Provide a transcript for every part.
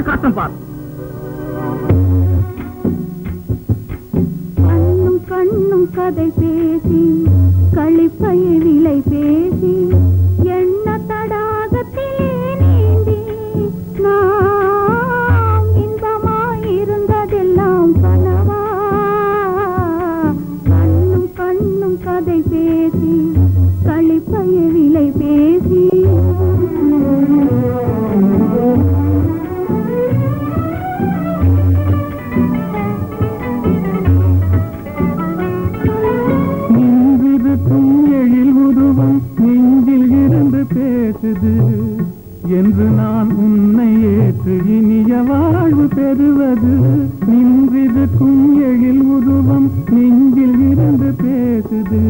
காட்டம் பார். கண்ணும் கண்ணும் கதை பேசி களிப்பையை விலை பேசி எண்ண தடாகத்திலே நீந்தி நாம் இன்பமாயிருந்ததெல்லாம் கனவா. கண்ணும் கண்ணும் கதை பேசி களிப்பையை விலை பேசி பேசுது என்று நான் உன்னை ஏற்று இனிய வாழ்வு பெறுவது. நின்றிருக்கும் எழில் உருவம் நெஞ்சில் இருந்து பேசுது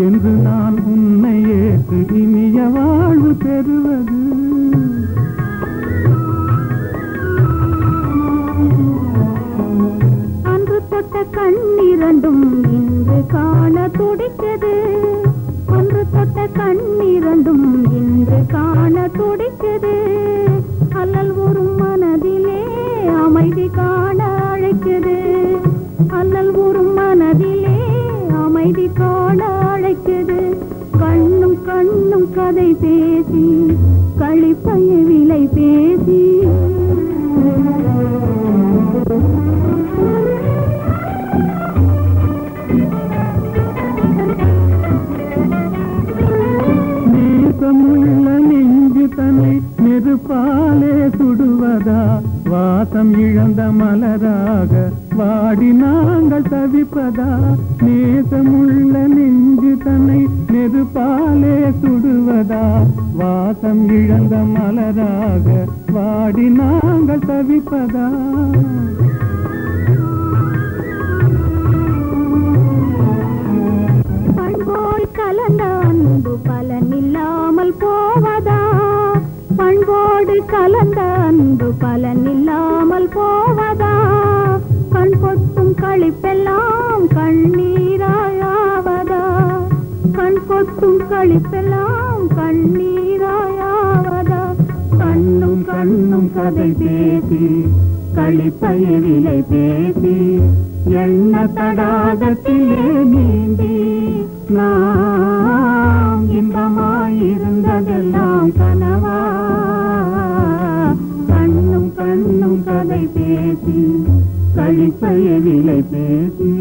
என்று நான் உன்னை ஏற்று இனிய வாழ்வு பெறுவது. அன்று தொட்ட கண்ணிரண்டும் இன்று காண துடிக்கிறது. ஒன்று தொட்ட கண்ணிரண்டும் இன்று காண துடிக்கிறது. அல்லல் ஒரு மனதிலே அமைதி காண அழைக்கிறது. அல்லல் ஒரு மனதிலே அமைதி காண அழைக்கிறது. கண்ணும் கண்ணும் கதை பேசி களிப்பைய விலை பேசி நேசமுள்ள நெஞ்சு தன்னை நெருப்பாலே சுடுவதா? வாசம் இழந்த மலராக வாடி நாங்கள் தவிப்பதா? நேசமுள்ள நெஞ்சு தன்னை நெருப்பாலே சுடுவதா? வாசம் இழந்த மலராக வாடி நாங்கள் தவிப்பதா? பண்போல் கலந்த அன்பு பலனில்லாமல் போவதா? பண்போடு கலந்த அன்பு பலனில்லாமல் போவதா? கண் கொட்டும் களிப்பெல்லாம் கண்ணீராயாவதா? கண் கொட்டும் களிப்பெல்லாம் கண்ணீராயாவதா? கண்ணும் கண்ணும் கதை பேசி களிப்பைய விலை பேசி எண்ண தடாகத்திலே நீந்தி நாம் இன்பமாயிருந்ததெல்லாம் கனவா. கண்ணும் கண்ணும் கதை பேசி களிப்பைய விலை பேசி